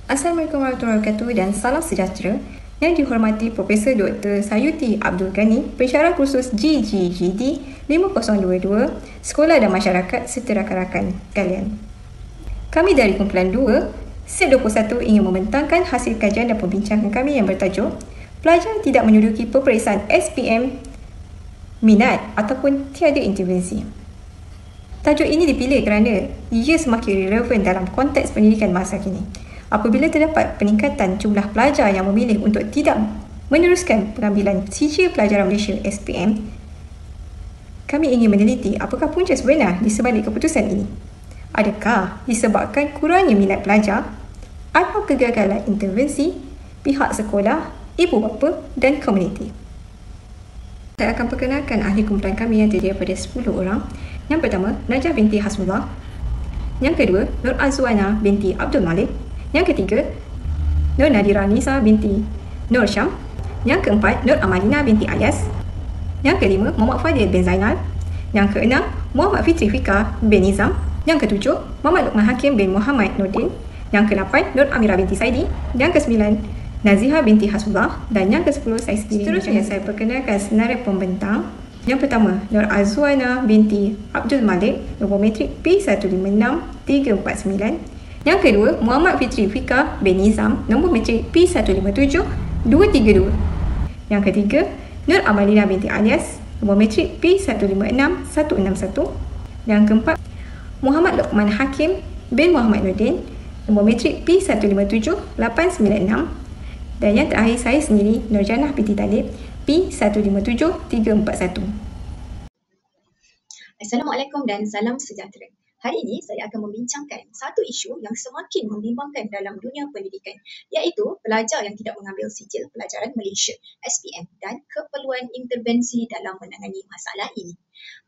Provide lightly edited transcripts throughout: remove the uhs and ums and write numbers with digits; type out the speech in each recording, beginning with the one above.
Assalamualaikum warahmatullahi wabarakatuh dan salam sejahtera. Yang dihormati Profesor Dr. Sayuti Abdul Ghani, pensyarah kursus GGGD 5022, Sekolah dan Masyarakat serta rakan-rakan kalian. Kami dari kumpulan 2, Set 21 ingin membentangkan hasil kajian dan perbincangan kami yang bertajuk Pelajar tidak menduduki peperiksaan SPM minat ataupun tiada intervensi. Tajuk ini dipilih kerana ia semakin relevan dalam konteks pendidikan masa kini. Apabila terdapat peningkatan jumlah pelajar yang memilih untuk tidak meneruskan pengambilan sijil pelajaran Malaysia SPM, kami ingin meneliti apakah punca sebenar di sebalik keputusan ini. Adakah disebabkan kurangnya minat pelajar atau kegagalan intervensi pihak sekolah, ibu bapa dan komuniti? Saya akan perkenalkan ahli kumpulan kami yang terdiri daripada 10 orang. Yang pertama, Najah binti Hasbullah. Yang kedua, Nur Azwana binti Abdul Malik. Yang ketiga, Nur Nadira Nisa binti Nur Syam. Yang keempat, Nur Amalina binti Ayas. Yang kelima, Muhammad Fadil bin Zainal. Yang keenam, Muhammad Fitri Fika bin Nizam. Yang ketujuh, Muhammad Luqman Hakim bin Muhammad Nordin. Yang ke-8, Nur Amira binti Saidi. Yang ke-9, Naziha binti Hasbullah. Dan yang ke-10, saya sendiri. Seterusnya, saya perkenalkan senarai pembentang. Yang pertama, Nur Azwana binti Abdul Malik, nombor matrik P156-349. Yang kedua, Muhammad Fitri Fika bin Nizam, nombor matrik P157-232. Yang ketiga, Nur Amalina binti Alias, nombor matrik P156-161. Yang keempat, Muhammad Luqman Hakim bin Muhammad Nordin, nombor matrik P157-896. Dan yang terakhir, saya sendiri, Nur Janah binti Talib, P157-341. Assalamualaikum dan salam sejahtera. Hari ini saya akan membincangkan satu isu yang semakin membimbangkan dalam dunia pendidikan, iaitu pelajar yang tidak mengambil sijil pelajaran Malaysia SPM dan keperluan intervensi dalam menangani masalah ini.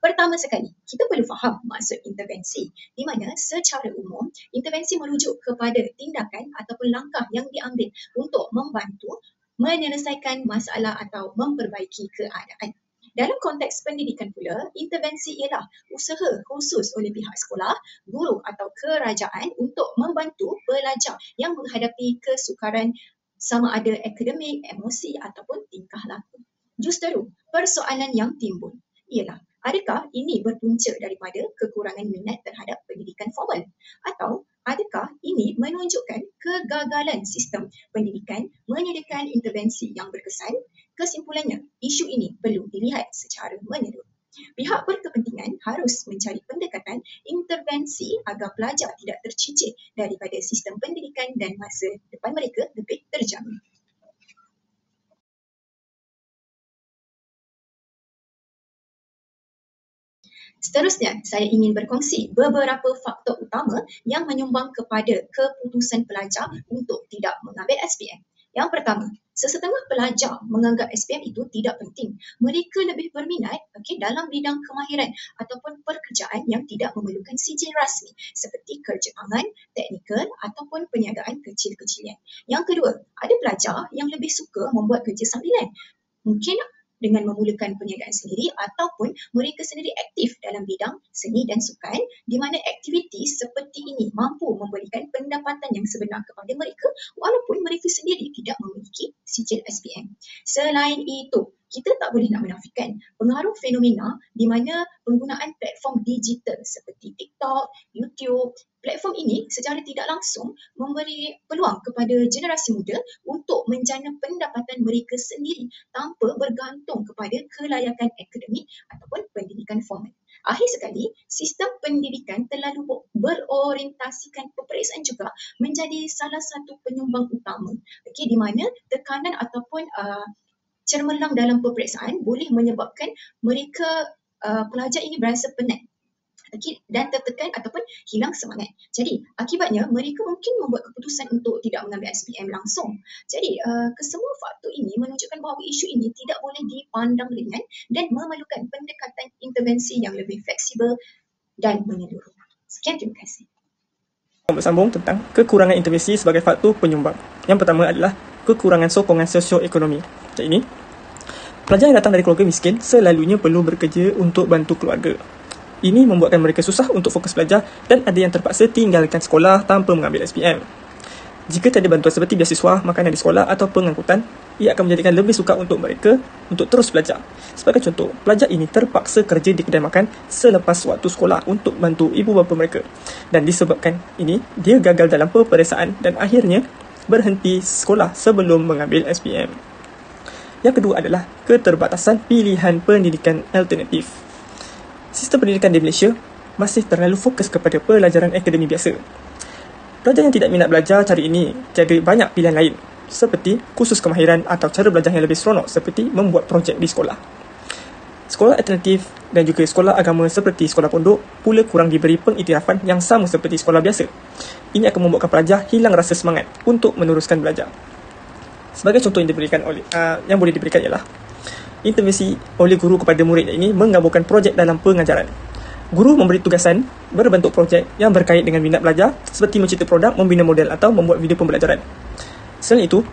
Pertama sekali, kita perlu faham maksud intervensi, di mana secara umum intervensi merujuk kepada tindakan ataupun langkah yang diambil untuk membantu menyelesaikan masalah atau memperbaiki keadaan. Dalam konteks pendidikan pula, intervensi ialah usaha khusus oleh pihak sekolah, guru atau kerajaan untuk membantu pelajar yang menghadapi kesukaran sama ada akademik, emosi ataupun tingkah laku. Justeru, persoalan yang timbul ialah adakah ini berpunca daripada kekurangan minat terhadap pendidikan formal atau adakah ini menunjukkan kegagalan sistem pendidikan menyediakan intervensi yang berkesan? Kesimpulannya, isu ini perlu dilihat secara menyeluruh. Pihak berkepentingan harus mencari pendekatan intervensi agar pelajar tidak tercicir daripada sistem pendidikan dan masa depan mereka lebih terjamin. Seterusnya, saya ingin berkongsi beberapa faktor utama yang menyumbang kepada keputusan pelajar untuk tidak mengambil SPM. Yang pertama, sesetengah pelajar menganggap SPM itu tidak penting. Mereka lebih berminat dalam bidang kemahiran ataupun pekerjaan yang tidak memerlukan sijil rasmi seperti kerja tangan, teknikal ataupun perniagaan kecil-kecilan. Yang kedua, ada pelajar yang lebih suka membuat kerja sambilan. Mungkin dengan memulakan perniagaan sendiri ataupun mereka sendiri aktif dalam bidang seni dan sukan, di mana aktiviti seperti ini mampu memberikan pendapatan yang sebenar kepada mereka walaupun mereka sendiri tidak memiliki sijil SPM. Selain itu, kita tak boleh nak menafikan pengaruh fenomena di mana penggunaan platform digital seperti TikTok, YouTube. Platform ini secara tidak langsung memberi peluang kepada generasi muda untuk menjana pendapatan mereka sendiri tanpa bergantung kepada kelayakan akademik ataupun pendidikan formal. Akhir sekali, sistem pendidikan terlalu berorientasikan peperiksaan juga menjadi salah satu penyumbang utama, di mana tekanan ataupun cermelang dalam peperiksaan boleh menyebabkan mereka pelajar ini berasa penat dan tertekan ataupun hilang semangat. Jadi akibatnya mereka mungkin membuat keputusan untuk tidak mengambil SPM langsung. Jadi kesemua faktor ini menunjukkan bahawa isu ini tidak boleh dipandang ringan dan memerlukan pendekatan intervensi yang lebih fleksibel dan menyeluruh. Sekian, terima kasih. Bersambung tentang kekurangan intervensi sebagai faktor penyumbang. Yang pertama adalah kekurangan sokongan sosioekonomi. Jadi ini, pelajar yang datang dari keluarga miskin selalunya perlu bekerja untuk bantu keluarga. Ini membuatkan mereka susah untuk fokus belajar dan ada yang terpaksa tinggalkan sekolah tanpa mengambil SPM. Jika tiada bantuan seperti beasiswa, makanan di sekolah atau pengangkutan, ia akan menjadikan lebih sukar untuk mereka untuk terus belajar. Sebagai contoh, pelajar ini terpaksa kerja di kedai makan selepas waktu sekolah untuk bantu ibu bapa mereka. Dan disebabkan ini, dia gagal dalam peperiksaan dan akhirnya berhenti sekolah sebelum mengambil SPM. Yang kedua adalah keterbatasan pilihan pendidikan alternatif. Sistem pendidikan di Malaysia masih terlalu fokus kepada pelajaran akademik biasa. Pelajar yang tidak minat belajar cara ini tiada banyak pilihan lain, seperti kursus kemahiran atau cara belajar yang lebih seronok seperti membuat projek di sekolah. Sekolah alternatif dan juga sekolah agama seperti sekolah pondok pula kurang diberi pengiktirafan yang sama seperti sekolah biasa. Ini akan membuatkan pelajar hilang rasa semangat untuk meneruskan belajar. Sebagai contoh yang boleh diberikan ialah intervensi oleh guru kepada murid ini menggabungkan projek dalam pengajaran. Guru memberi tugasan berbentuk projek yang berkait dengan minat belajar seperti mencipta produk, membina model atau membuat video pembelajaran. Selain itu,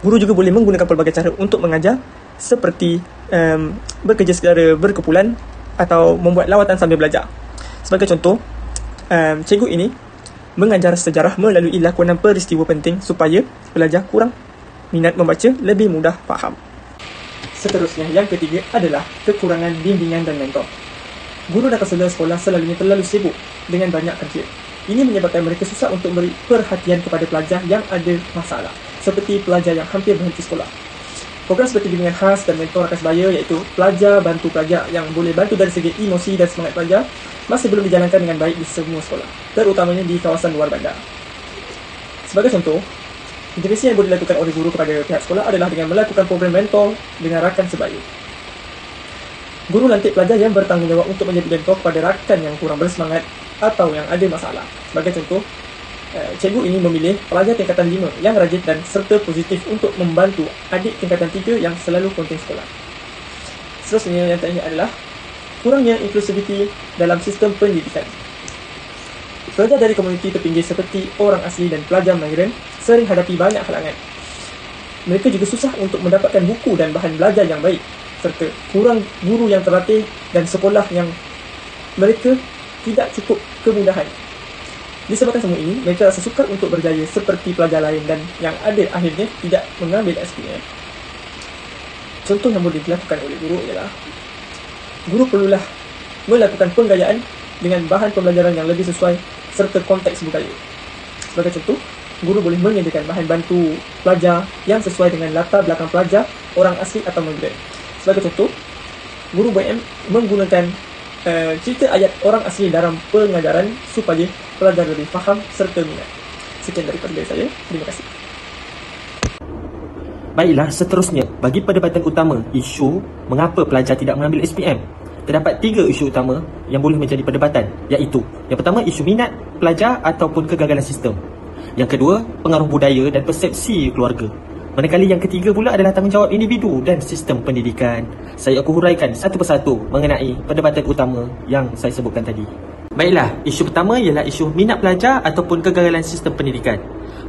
guru juga boleh menggunakan pelbagai cara untuk mengajar seperti bekerja secara berkumpulan atau membuat lawatan sambil belajar. Sebagai contoh, cikgu ini mengajar sejarah melalui lakonan peristiwa penting supaya pelajar kurang minat membaca lebih mudah faham. Seterusnya, yang ketiga adalah kekurangan bimbingan dan mentor. Guru dan kaunselor sekolah selalunya terlalu sibuk dengan banyak kerja. Ini menyebabkan mereka susah untuk beri perhatian kepada pelajar yang ada masalah, seperti pelajar yang hampir berhenti sekolah. Program seperti bimbingan khas dan mentor akan sebaya, iaitu pelajar bantu pelajar yang boleh bantu dari segi emosi dan semangat pelajar, masih belum dijalankan dengan baik di semua sekolah, terutamanya di kawasan luar bandar. Sebagai contoh, intervensi yang boleh dilakukan oleh guru kepada pihak sekolah adalah dengan melakukan program mentor dengan rakan sebaya. Guru lantik pelajar yang bertanggungjawab untuk menjadi mentor kepada rakan yang kurang bersemangat atau yang ada masalah. Sebagai contoh, cikgu ini memilih pelajar tingkatan 5 yang rajin dan serta positif untuk membantu adik tingkatan 3 yang selalu konten sekolah. Seterusnya yang terakhir adalah kurangnya inklusiviti dalam sistem pendidikan. Pelajar dari komuniti terpinggir seperti orang asli dan pelajar migran sering hadapi banyak halangan. Mereka juga susah untuk mendapatkan buku dan bahan belajar yang baik, serta kurang guru yang terlatih dan sekolah yang mereka tidak cukup kemudahan. Disebabkan semua ini, mereka rasa sukar untuk berjaya seperti pelajar lain dan yang ada akhirnya tidak mengambil SPM. Contoh yang boleh dilakukan oleh guru ialah guru perlulah melakukan penggayaan dengan bahan pembelajaran yang lebih sesuai serta konteks budaya. Sebagai contoh, guru boleh menyediakan bahan bantu pelajar yang sesuai dengan latar belakang pelajar, orang asli atau migran. Sebagai contoh, guru BM menggunakan cerita ayat orang asli dalam pengajaran supaya pelajar lebih faham serta minat. Sekian daripada saya. Terima kasih. Baiklah, seterusnya, bagi perdebatan utama isu mengapa pelajar tidak mengambil SPM, terdapat 3 isu utama yang boleh menjadi perdebatan, iaitu yang pertama, isu minat pelajar ataupun kegagalan sistem. Yang kedua, pengaruh budaya dan persepsi keluarga. Manakala yang ketiga pula adalah tanggungjawab individu dan sistem pendidikan. Saya akan huraikan satu persatu mengenai perdebatan utama yang saya sebutkan tadi. Baiklah, isu pertama ialah isu minat pelajar ataupun kegagalan sistem pendidikan.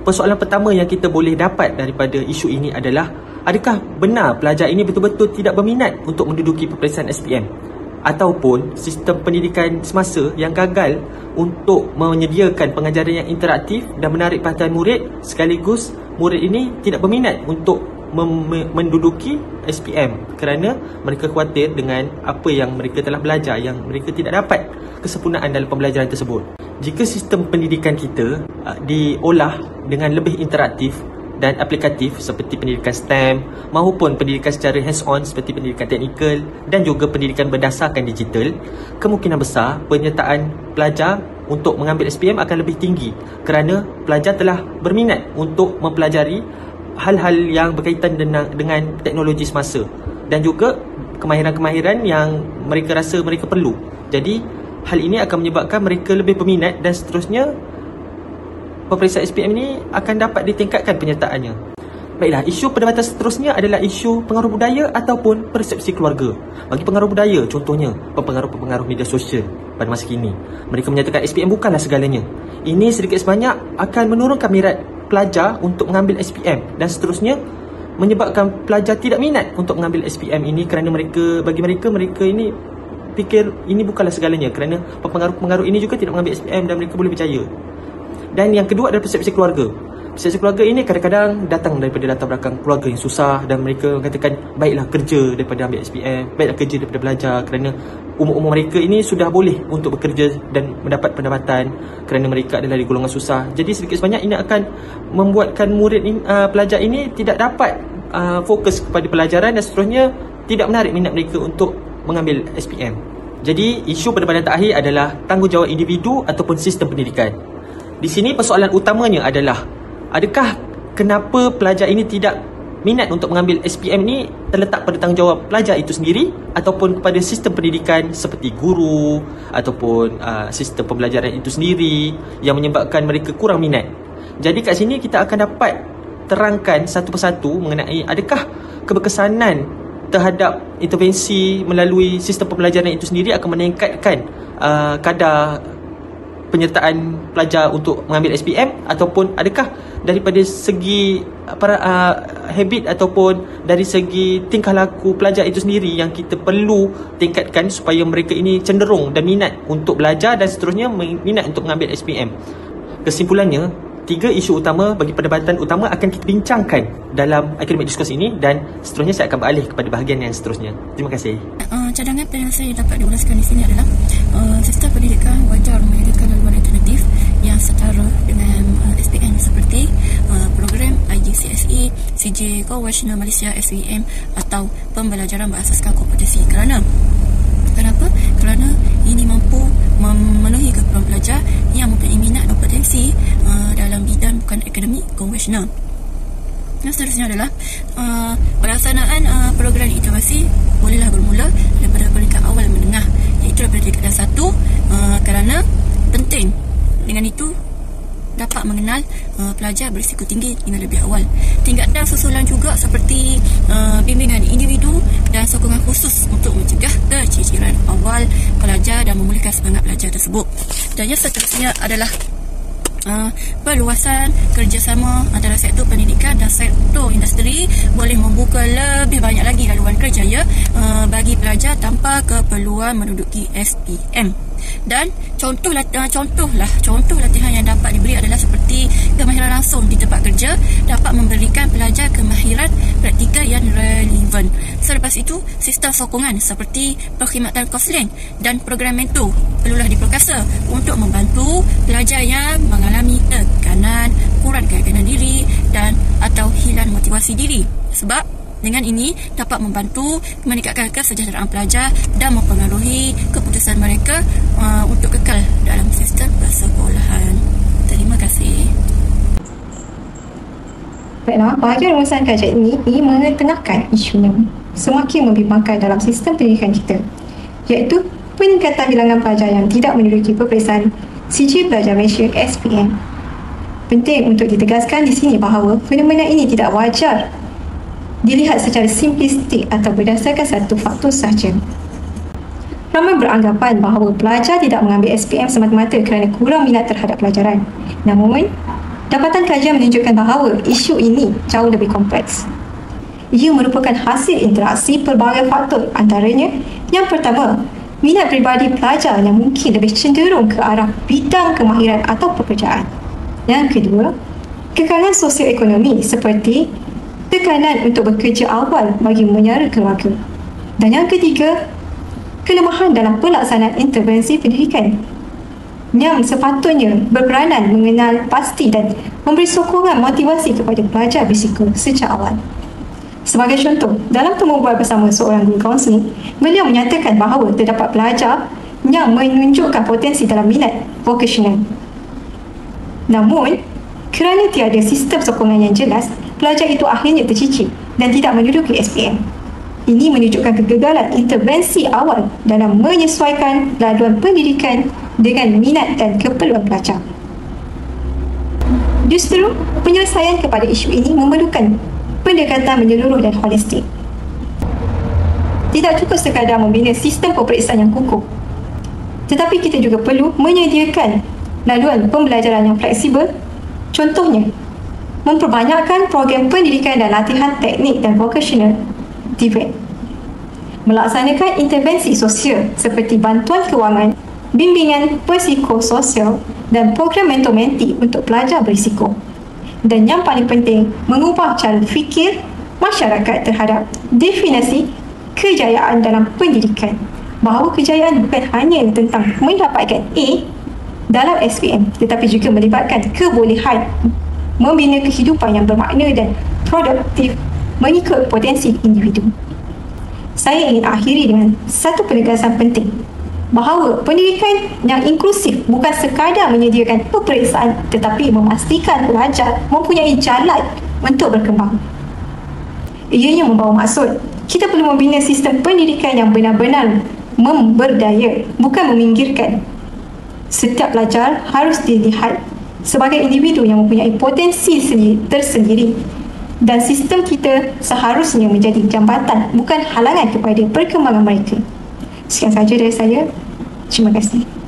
Persoalan pertama yang kita boleh dapat daripada isu ini adalah, adakah benar pelajar ini betul-betul tidak berminat untuk menduduki peperiksaan SPM? Ataupun sistem pendidikan semasa yang gagal untuk menyediakan pengajaran yang interaktif dan menarik perhatian murid, sekaligus murid ini tidak berminat untuk menduduki SPM kerana mereka khawatir dengan apa yang mereka telah belajar yang mereka tidak dapat kesempurnaan dalam pembelajaran tersebut. Jika sistem pendidikan kita diolah dengan lebih interaktif dan aplikatif seperti pendidikan STEM maupun pendidikan secara hands-on seperti pendidikan teknikal dan juga pendidikan berdasarkan digital, kemungkinan besar penyertaan pelajar untuk mengambil SPM akan lebih tinggi kerana pelajar telah berminat untuk mempelajari hal-hal yang berkaitan dengan teknologi semasa dan juga kemahiran-kemahiran yang mereka rasa mereka perlu. Jadi, hal ini akan menyebabkan mereka lebih berminat dan seterusnya peperiksaan SPM ini akan dapat ditingkatkan penyertaannya. Baiklah, isu perdebatan seterusnya adalah isu pengaruh budaya ataupun persepsi keluarga. Bagi pengaruh budaya, contohnya pengaruh-pengaruh media sosial pada masa kini, mereka menyatakan SPM bukanlah segalanya. Ini sedikit sebanyak akan menurunkan minat pelajar untuk mengambil SPM dan seterusnya menyebabkan pelajar tidak minat untuk mengambil SPM ini kerana bagi mereka ini fikir ini bukanlah segalanya kerana pengaruh-pengaruh ini juga tidak mengambil SPM dan mereka boleh berjaya. Dan yang kedua adalah persepsi keluarga. Pesaja keluarga ini kadang-kadang datang daripada latar belakang keluarga yang susah dan mereka katakan baiklah kerja daripada ambil SPM, baiklah kerja daripada belajar, kerana umur-umur mereka ini sudah boleh untuk bekerja dan mendapat pendapatan kerana mereka adalah di golongan susah. Jadi sedikit sebanyak ini akan membuatkan murid pelajar ini tidak dapat fokus kepada pelajaran dan seterusnya tidak menarik minat mereka untuk mengambil SPM. Jadi isu perdebatan terakhir adalah tanggungjawab individu ataupun sistem pendidikan. Di sini persoalan utamanya adalah adakah kenapa pelajar ini tidak minat untuk mengambil SPM ni terletak pada tanggungjawab pelajar itu sendiri ataupun kepada sistem pendidikan seperti guru ataupun sistem pembelajaran itu sendiri yang menyebabkan mereka kurang minat. Jadi kat sini kita akan dapat terangkan satu persatu mengenai adakah keberkesanan terhadap intervensi melalui sistem pembelajaran itu sendiri akan meningkatkan kadar penyertaan pelajar untuk mengambil SPM, ataupun adakah daripada segi habit ataupun dari segi tingkah laku pelajar itu sendiri yang kita perlu tingkatkan supaya mereka ini cenderung dan minat untuk belajar dan seterusnya minat untuk mengambil SPM. Kesimpulannya, 3 isu utama bagi perdebatan utama akan kita bincangkan dalam akademik diskurs ini dan seterusnya saya akan beralih kepada bahagian yang seterusnya. Terima kasih. Cadangan penjelasan yang dapat diulaskan di sini adalah sistem pendidikan wajar menyediakan laluan alternatif yang setara dengan SPM seperti program IGCSE, CJ Konvensional Malaysia SVM atau pembelajaran berasaskan kompetensi. Kenapa? Kerana ini mampu memenuhi keperluan pelajar yang mempunyai minat dan potensi dalam bidang bukan akademik konvensional. Yang seterusnya adalah pelaksanaan program integrasi bolehlah bermula daripada peringkat awal menengah, iaitu daripada tingkatan 1 kerana penting. Dengan itu dapat mengenal pelajar berisiko tinggi dengan lebih awal. Tingkatan susulan juga seperti bimbingan individu dan sokongan khusus untuk mencegah keciciran awal pelajar dan memulihkan semangat pelajar tersebut. Dan yang seterusnya adalah perluasan kerjasama antara sektor pendidikan dan sektor industri boleh membuka lebih banyak lagi laluan kerja bagi pelajar tanpa keperluan menduduki SPM. Dan contoh latihan yang dapat diberi adalah seperti kemahiran langsung di tempat kerja dapat memberikan pelajar kemahiran praktikal yang relevan. Selepas itu, sistem sokongan seperti perkhidmatan kaunseling dan program mentor perlulah diperkasa untuk membantu pelajar yang mengalami tekanan, kurang keyakinan diri dan atau hilang motivasi diri. Sebab dengan ini dapat membantu meningkatkan kesejahteraan pelajar dan mempengaruhi keputusan mereka untuk kekal dalam sistem persekolahan. Terima kasih. Baiklah, bahagian rumusan kajian ini mengetengahkan isu yang semakin membimbangkan dalam sistem pendidikan kita, iaitu peningkatan bilangan pelajar yang tidak menduduki peperiksaan CJ Pelajar Malaysia SPM. Penting untuk ditegaskan di sini bahawa fenomena ini tidak wajar dilihat secara simplistik atau berdasarkan satu faktor sahaja. Ramai beranggapan bahawa pelajar tidak mengambil SPM semata-mata kerana kurang minat terhadap pelajaran. Namun, dapatan kajian menunjukkan bahawa isu ini jauh lebih kompleks. Ia merupakan hasil interaksi pelbagai faktor, antaranya yang pertama, minat peribadi pelajar yang mungkin lebih cenderung ke arah bidang kemahiran atau pekerjaan. Yang kedua, kekangan sosioekonomi seperti tekanan untuk bekerja awal bagi menyara keluarga. Dan yang ketiga, kelemahan dalam pelaksanaan intervensi pendidikan yang sepatutnya berperanan mengenal pasti dan memberi sokongan motivasi kepada pelajar berisiko sejak awal. Sebagai contoh, dalam temu bual bersama seorang guru kaunseling, beliau menyatakan bahawa terdapat pelajar yang menunjukkan potensi dalam minat vocational. Namun, kerana tiada sistem sokongan yang jelas, pelajar itu akhirnya tercicir dan tidak menduduki SPM. Ini menunjukkan kegagalan intervensi awal dalam menyesuaikan laluan pendidikan dengan minat dan keperluan pelajar. Justru, penyelesaian kepada isu ini memerlukan pendekatan menyeluruh dan holistik. Tidak cukup sekadar membina sistem peperiksaan yang kukuh, tetapi kita juga perlu menyediakan laluan pembelajaran yang fleksibel. Contohnya, memperbanyakkan program pendidikan dan latihan teknik dan vocational TVET, melaksanakan intervensi sosial seperti bantuan kewangan, bimbingan psikososial dan program mentor-menti untuk pelajar berisiko, Dan yang paling penting, mengubah cara fikir masyarakat terhadap definisi kejayaan dalam pendidikan. Bahawa kejayaan bukan hanya tentang mendapatkan A dalam SPM, tetapi juga melibatkan kebolehan membina kehidupan yang bermakna dan produktif mengikut potensi individu. Saya ingin akhiri dengan satu penegasan penting, bahawa pendidikan yang inklusif bukan sekadar menyediakan peperiksaan tetapi memastikan pelajar mempunyai jalan untuk berkembang. Ianya membawa maksud kita perlu membina sistem pendidikan yang benar-benar memberdaya, bukan meminggirkan. Setiap pelajar harus dilihat sebagai individu yang mempunyai potensi tersendiri, dan sistem kita seharusnya menjadi jambatan, bukan halangan kepada perkembangan mereka. Sekian sahaja dari saya. Terima kasih.